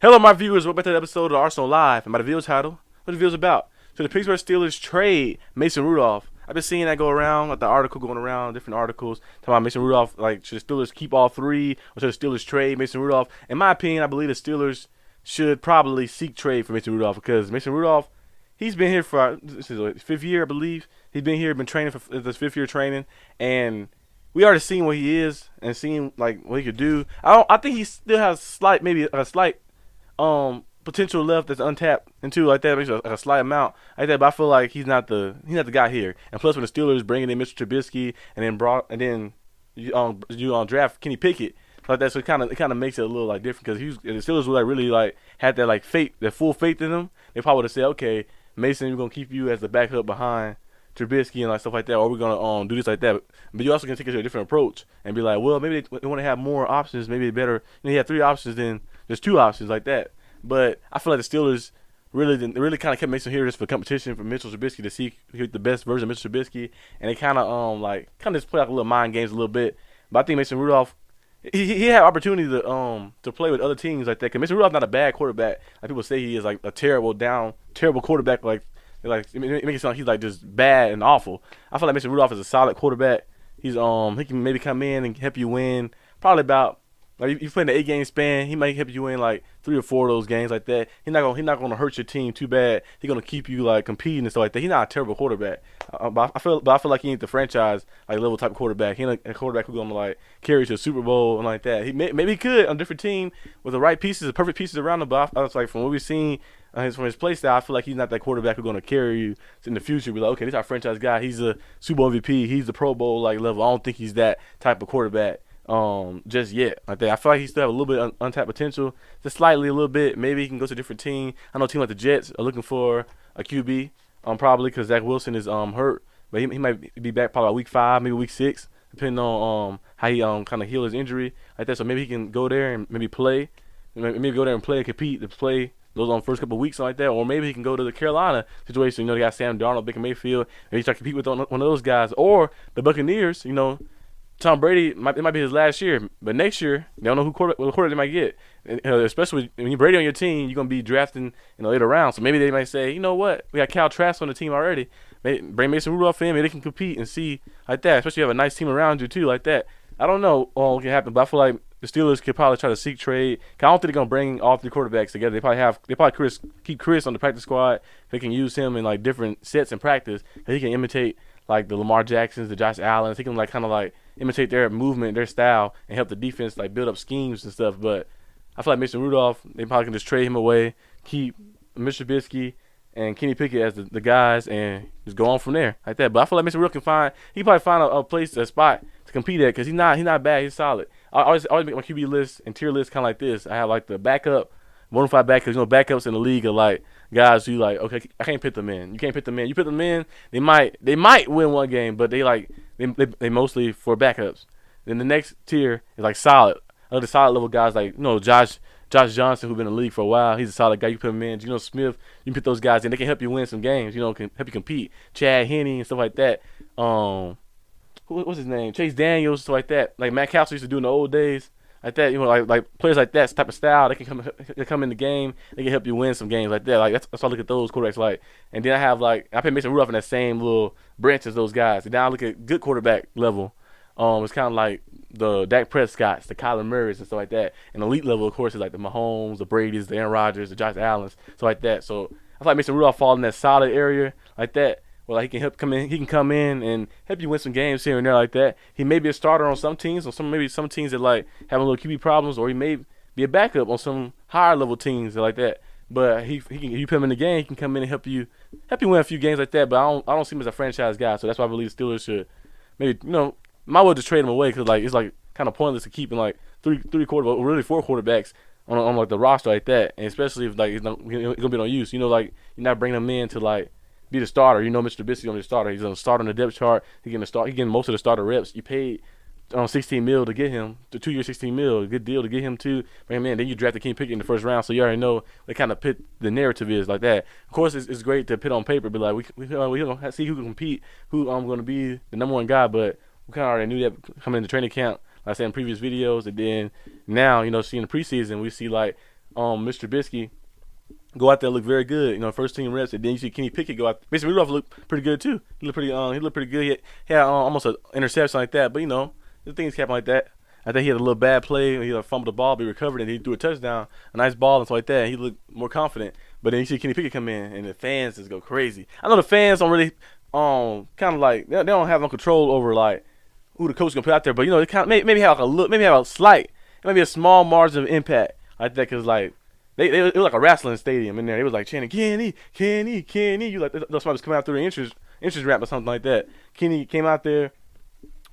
Hello, my viewers. Welcome back to the episode of Arsenal Live. And by the video title, what the video's about? So the Pittsburgh Steelers trade Mason Rudolph. I've been seeing that go around, like the article going around, different articles talking about Mason Rudolph. Like, should the Steelers keep all three, or should the Steelers trade Mason Rudolph? In my opinion, I believe the Steelers should probably seek trade for Mason Rudolph because Mason Rudolph, he's been here for this is his fifth year, I believe. He's been here, been training for this fifth year training, and we already seen what he is and seen like what he could do. I think he still has maybe a slight potential left that's untapped into like that, maybe a slight amount like that. But I feel like he's not the guy here. And plus, when the Steelers bringing in Mr. Trubisky and then you draft Kenny Pickett like that, so it kind of makes it a little like different because the Steelers would like really like had that like faith, that full faith in him. They probably would have said, okay, Mason, we're gonna keep you as the backup behind Trubisky and like stuff like that, or we're gonna do this like that. But you also can take it to a different approach and be like, well, maybe they want to have more options. Maybe it's better. You have three options, then there's two options like that. But I feel like the Steelers really kind of kept Mason here just for competition for Mitchell Trubisky to see the best version of Mitchell Trubisky, and they kind of just play like a little mind games a little bit. But I think Mason Rudolph, he had opportunity to play with other teams like that. Because Mason Rudolph's not a bad quarterback. Like people say he is like a terrible quarterback. Like make it sound like he's like just bad and awful. I feel like Mason Rudolph is a solid quarterback. He can maybe come in and help you win probably about. Like if you play in the 8-game span, he might help you win like 3 or 4 of those games like that. He's not gonna hurt your team too bad. He's gonna keep you like competing and stuff like that. He's not a terrible quarterback. But I feel like he ain't the franchise like level type of quarterback. He ain't a quarterback who's gonna like carry you to the Super Bowl and like that. Maybe he could on a different team with the right pieces, the perfect pieces around him. But I was like, from what we've seen from his play style, I feel like he's not that quarterback who's gonna carry you in the future. Be like, okay, this is our franchise guy. He's a Super Bowl MVP. He's the Pro Bowl like level. I don't think he's that type of quarterback. Just yet. Like that. I feel like he still have a little bit untapped potential, just slightly a little bit. Maybe he can go to a different team. I know a team like the Jets are looking for a QB, probably because Zach Wilson is hurt, but he might be back probably week 5, maybe week 6, depending on how he kind of heal his injury like that. So maybe he can go there and maybe play, maybe go there and play and compete to play those first couple of weeks like that, or maybe he can go to the Carolina situation. They got Sam Darnold, Baker Mayfield, and he try to compete with one of those guys, or the Buccaneers. Tom Brady, it might be his last year, but next year, they don't know what quarterback they might get. And, especially when you Brady on your team, you're going to be drafting in the later round. So maybe they might say, you know what, we got Cal Trask on the team already. Bring Mason Rudolph in, maybe they can compete and see like that, especially if you have a nice team around you too like that. I don't know what can happen, but I feel like the Steelers could probably try to seek trade. I don't think they're going to bring all 3 quarterbacks together. They probably keep Chris on the practice squad. They can use him in like different sets in practice, and he can imitate like the Lamar Jacksons, the Josh Allens. He can like kind of like imitate their movement, their style, and help the defense like build up schemes and stuff. But I feel like Mason Rudolph, they probably can just trade him away, keep Mr. Trubisky and Kenny Pickett as the guys, and just go on from there like that. But I feel like Mason Rudolph he can probably find a spot to compete at because he's not bad. He's solid. I always make my QB list and tier list kind of like this. I have like the backup, 1-5 backups. Backups in the league are like guys who like, okay, I can't put them in. You can't put them in. You put them in, they might win one game, but they mostly for backups. Then the next tier is like solid. Other solid level guys like Josh Johnson, who's been in the league for a while. He's a solid guy. You put him in. Geno Smith, you can put those guys in. They can help you win some games. Can help you compete. Chad Henne and stuff like that. What's his name? Chase Daniels, stuff like that. Like Matt Castle used to do in the old days. Like that, like players like that type of style, they can come in the game. They can help you win some games like that. Like that's why I look at those quarterbacks like. And then I put Mason Rudolph in that same little branch as those guys. And then I look at good quarterback level. It's kind of like the Dak Prescotts, the Kyler Murrays, and stuff like that. And elite level, of course, is like the Mahomes, the Brady's, the Aaron Rodgers, the Josh Allens, stuff like that. So I feel like Mason Rudolph fall in that solid area like that. Well, like he can come in and help you win some games here and there like that. He may be a starter on some teams, or maybe some teams that like having little QB problems, or he may be a backup on some higher level teams like that. But you put him in the game, he can come in and help you win a few games like that. But I don't see him as a franchise guy, so that's why I believe the Steelers should maybe might well just trade him away because like it's like kind of pointless to keeping like three quarterbacks, or really 4 quarterbacks on like the roster like that, and especially if like it's gonna be no use. Like you're not bringing them in to like be the starter. Mr. Trubisky on the starter. He's gonna start on the depth chart. He's getting most of the starter reps. You paid $16 million to get him, the 2 year $16 million, good deal to get him to bring him in. Then you drafted Kenny Pickett in the first round, so you already know what kind of pit the narrative is like that. Of course, it's great to put on paper, but like we gonna see who can compete, who I'm gonna be the number 1 guy. But we kind of already knew that coming into training camp. Like I said in previous videos, and then now seeing the preseason, we see like Mr. Trubisky go out there and look very good. First team reps, and then you see Kenny Pickett go out. Mason Rudolph looked pretty good too. He looked pretty good. He had almost an interception like that, but the things happen like that. I think he had a little bad play. He fumbled the ball, but he recovered, and he threw a touchdown, a nice ball, and stuff like that. He looked more confident. But then you see Kenny Pickett come in, and the fans just go crazy. I know the fans don't really, kind of like they don't have no control over like who the coach is gonna put out there. But it kind of maybe have like a look, maybe have a slight, maybe a small margin of impact like that, because like it was like a wrestling stadium in there. It was like chanting Kenny, Kenny, Kenny. You like those somebody coming out through the entrance ramp or something like that. Kenny came out there.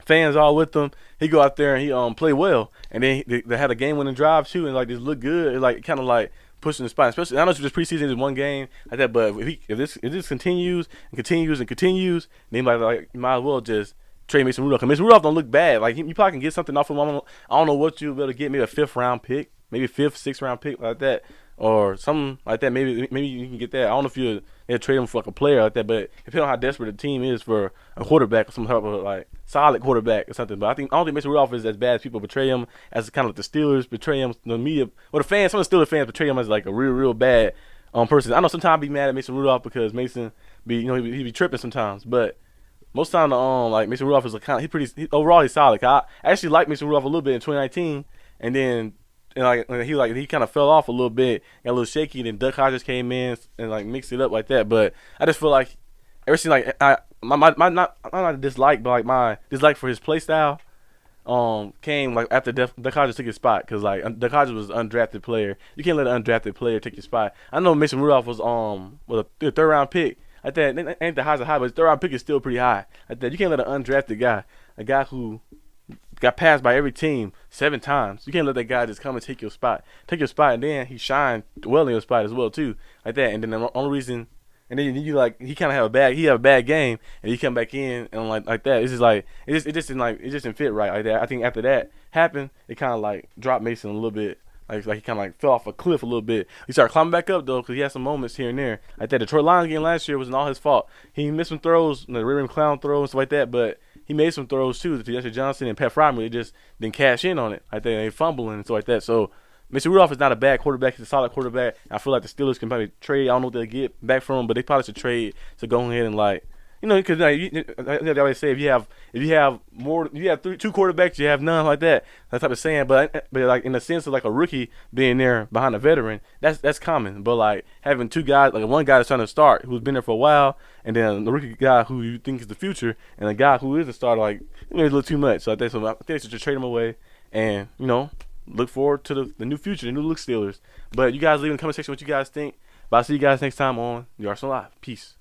Fans all with him. He go out there and he played well, and then they had a game-winning drive too, and like this looked good. It like kind of like pushing the spot. Especially I know it's just preseason, is one game like that, but if this continues and continues and continues, then like you might as well just trade Mason Rudolph. Mason Rudolph don't look bad. Like you probably can get something off of him. I don't know what you'll be able to get. Maybe a 5th round pick, maybe 5th, 6th round pick like that, or something like that. Maybe you can get that. I don't know if they'll trade him for like a player like that, but depending on how desperate the team is for a quarterback or some type of like solid quarterback or something. But I don't think Mason Rudolph is as bad as people portray him, as kind of like the Steelers portray him, the media, or the fans. Some of the Steelers fans portray him as like a real bad person. I know sometimes I be mad at Mason Rudolph because Mason he be tripping sometimes, but most of the time like Mason Rudolph is like overall he's solid. I actually like Mason Rudolph a little bit in 2019, and then. And he kind of fell off a little bit, got a little shaky. Then Duck Hodges came in and like mixed it up like that. But I just feel like ever since like my not dislike, but like my dislike for his play style came like after Duck Hodges took his spot, because like Duck Hodges was an undrafted player. You can't let an undrafted player take your spot. I know Mason Rudolph was a 3rd round pick. Like that ain't the highest high, but his 3rd round pick is still pretty high. Like that, you can't let an undrafted guy, a guy who got passed by every team 7 times. You can't let that guy just come and take your spot. And then he shined well in your spot as well too, like that. And then the only reason, and then you like he kind of have a bad game, and he come back in and like that. It's just like it just didn't fit right like that. I think after that happened, it kind of like dropped Mason a little bit. Like he kind of like fell off a cliff a little bit. He started climbing back up though, because he had some moments here and there like that. Detroit Lions game last year wasn't all his fault. He missed some throws, the rear end clown throws and stuff like that, but he made some throws too. Jesse Johnson and Pat Fryman, they just didn't cash in on it. I think they fumbling and stuff like that. So Mr. Rudolph is not a bad quarterback. He's a solid quarterback. I feel like the Steelers can probably trade. I don't know what they'll get back from him, but they probably should trade to go ahead and like, because they always say if you have two quarterbacks, you have none, like that. That type of saying. But like in the sense of like a rookie being there behind a veteran, that's common. But like having 2 guys, like one guy that's trying to start who's been there for a while, and then the rookie guy who you think is the future, and a guy who is a starter, like it's a little too much. So I think they should just trade him away, and look forward to the new future, the new look Steelers. But you guys leave in the comment section what you guys think. But I'll see you guys next time on the Arsenal Live. Peace.